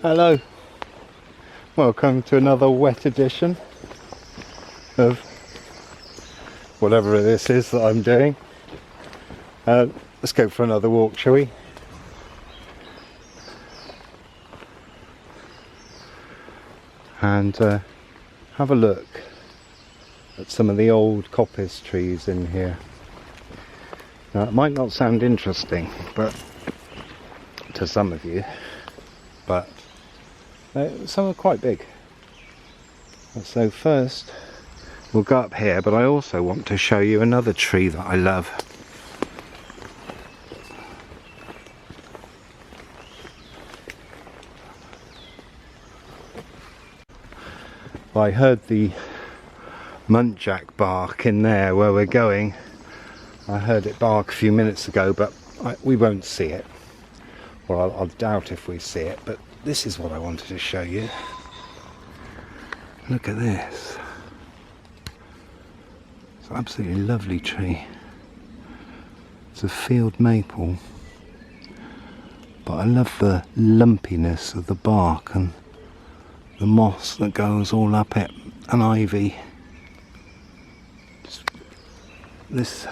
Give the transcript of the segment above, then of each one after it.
Hello, welcome to another wet edition of whatever this is that I'm doing. Let's go for another walk, shall we? And have a look at some of the old coppice trees in here. Now it might not sound interesting but to some of you, but some are quite big. So first we'll go up here, but I also want to show you another tree that I love. I heard the muntjac bark in there where we're going. I heard it bark a few minutes ago, but we won't see it. Well, I'll doubt if we see it, but this is what I wanted to show you. Look at this. It's an absolutely lovely tree. It's a field maple, but I love the lumpiness of the bark and the moss that goes all up it, and ivy. This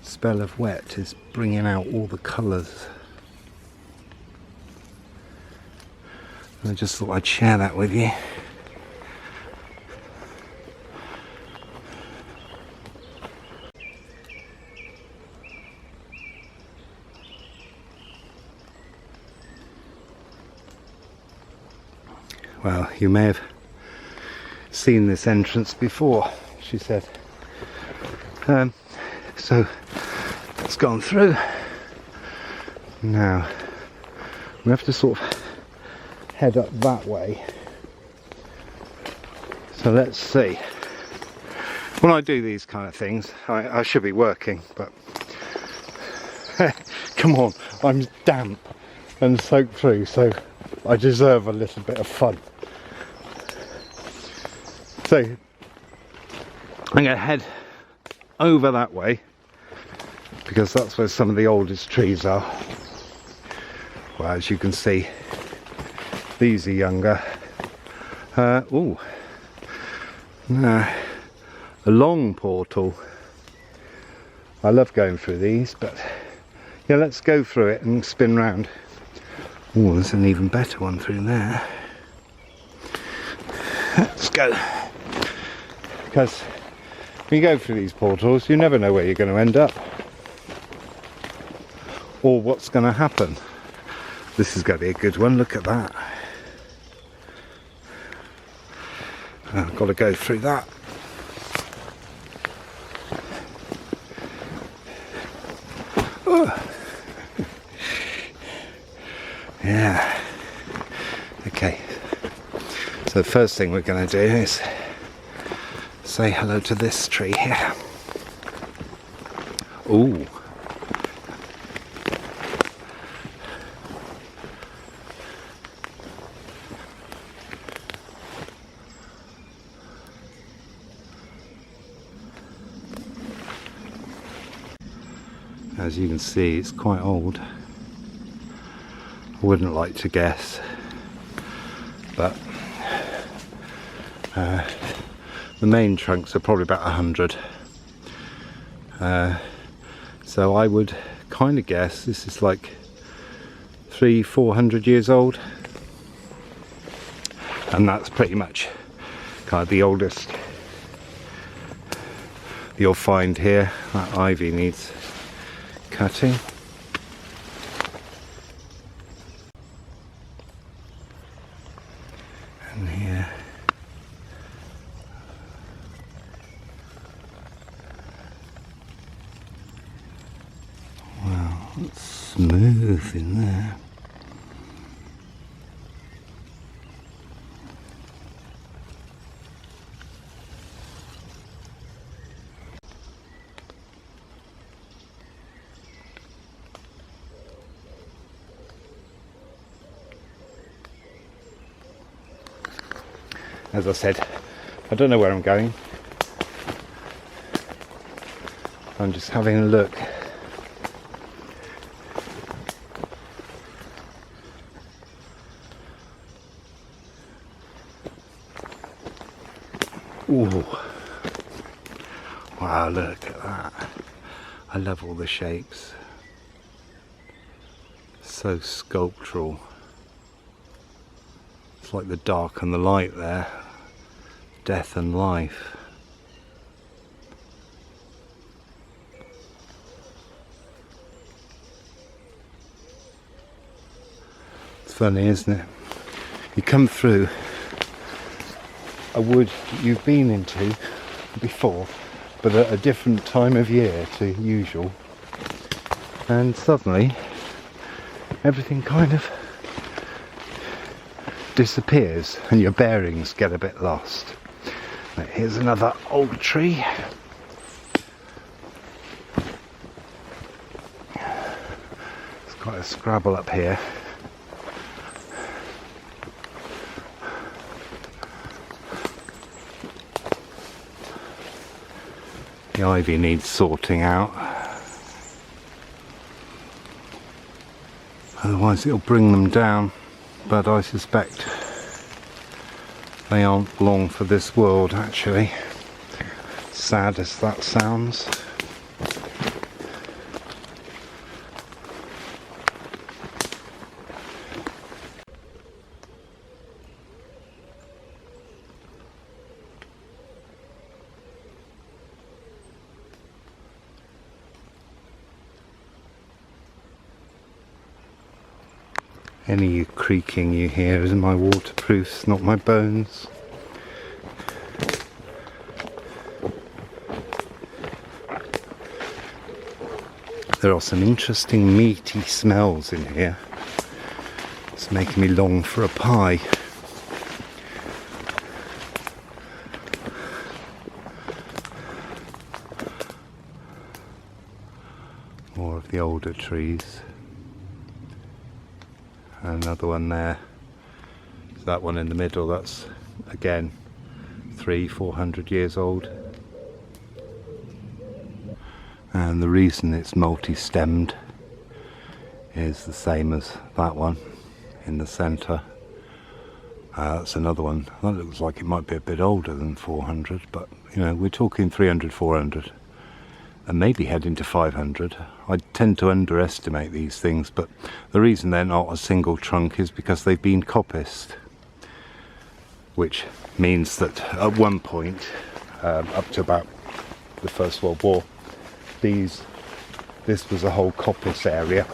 spell of wet is bringing out all the colours. I just thought I'd share that with you. Well, you may have seen this entrance before, she said. So it's gone through. Now we have to sort of head up that way. So let's see. When I do these kind of things, I should be working, but come on, I'm damp and soaked through, so I deserve a little bit of fun. So I'm going to head over that way because that's where some of the oldest trees are. Well, as you can see, these are younger. Ooh, a long portal. I love going through these, but yeah, let's go through it and spin round. Oh, there's an even better one through there. Let's go. Because when you go through these portals, you never know where you're going to end up or what's going to happen. This is going to be a good one. Look at that. I've got to go through that. Oh. Yeah. Okay. So the first thing we're going to do is say hello to this tree here. Ooh. As you can see, it's quite old. I wouldn't like to guess, but the main trunks are probably about 100. So I would kind of guess this is like 300-400 years old, and that's pretty much kind of the oldest you'll find here. That ivy needs cutting. And here, wow, it's smooth in there. As I said, I don't know where I'm going. I'm just having a look. Ooh. Wow, look at that. I love all the shapes. So sculptural. It's like the dark and the light there. Death and life. It's funny, isn't it? You come through a wood you've been into before, but at a different time of year to usual, and suddenly everything kind of disappears and your bearings get a bit lost. Now, here's another old tree. It's quite a scrabble up here. The ivy needs sorting out, otherwise it'll bring them down, but I suspect they aren't long for this world actually, sad as that sounds. Any creaking you hear is my waterproofs, not my bones. There are some interesting meaty smells in here. It's making me long for a pie. More of the older trees. Another one there. That one in the middle, that's again 300-400 years old. And the reason it's multi-stemmed is the same as that one in the centre. That's another one. That looks like it might be a bit older than 400, but you know, we're talking 300, 400. And maybe heading to 500. I tend to underestimate these things, but the reason they're not a single trunk is because they've been coppiced, which means that at one point, up to about the First World War, this was a whole coppice area,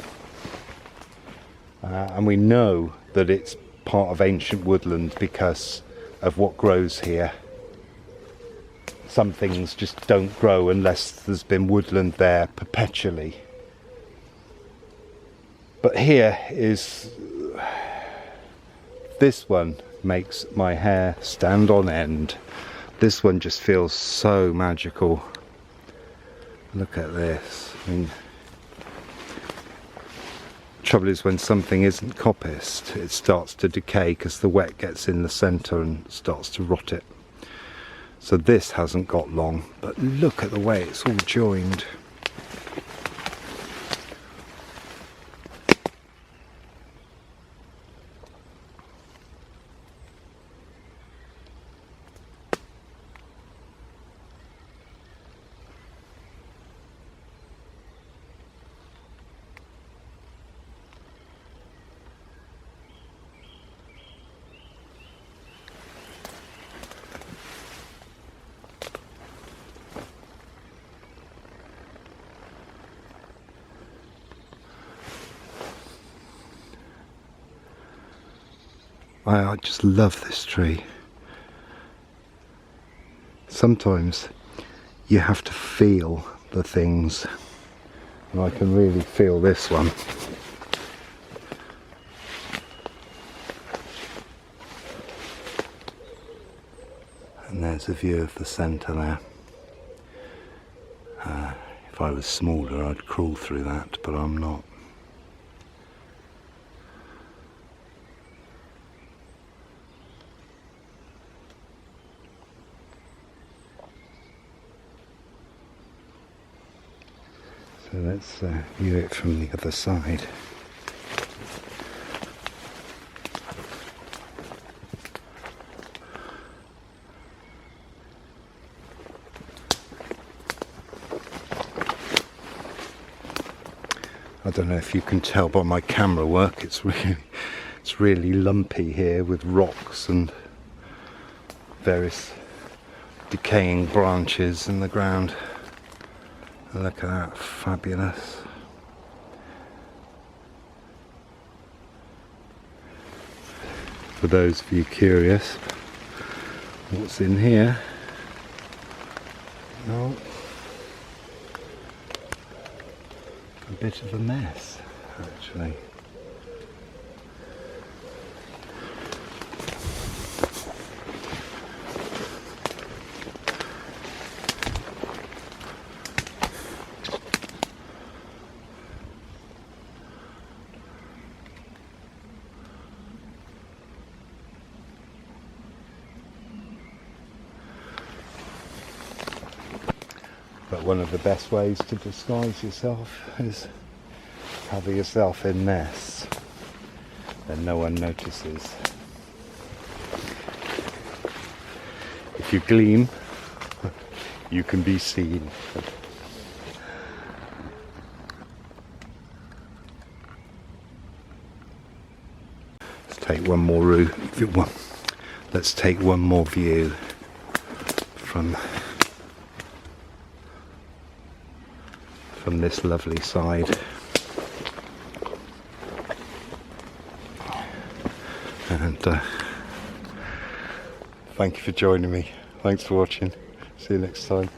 and we know that it's part of ancient woodland because of what grows here. Some things just don't grow unless there's been woodland there perpetually. But here is, this one makes my hair stand on end. This one just feels so magical. Look at this. I mean, the trouble is when something isn't coppiced, it starts to decay because the wet gets in the centre and starts to rot it. So this hasn't got long, but look at the way it's all joined. I just love this tree. Sometimes you have to feel the things, and I can really feel this one. And there's a view of the centre there. If I was smaller I'd crawl through that, but I'm not. So let's view it from the other side. I don't know if you can tell by my camera work, it's really lumpy here with rocks and various decaying branches in the ground. Look at that, fabulous. For those of you curious, what's in here? No. A bit of a mess, actually. But one of the best ways to disguise yourself is cover yourself in mess, then no one notices. If you gleam, you can be seen. Let's take one more route. Let's take one more view from this lovely side. And thank you for joining me. Thanks for watching. See you next time.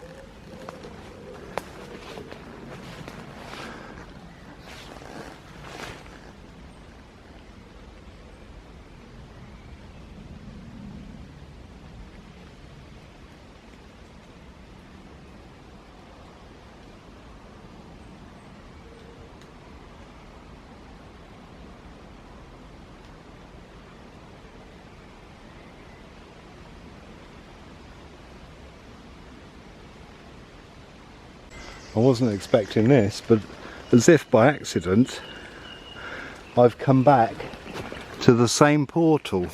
I wasn't expecting this, but as if by accident, I've come back to the same portal.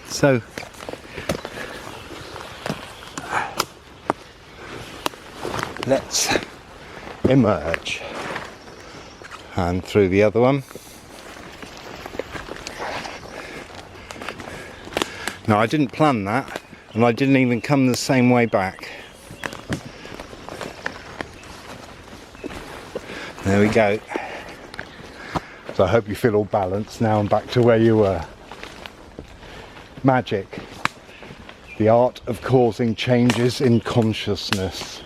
So, let's emerge. And through the other one. Now, I didn't plan that, and I didn't even come the same way back. There we go. So I hope you feel all balanced now and back to where you were. Magic. The art of causing changes in consciousness.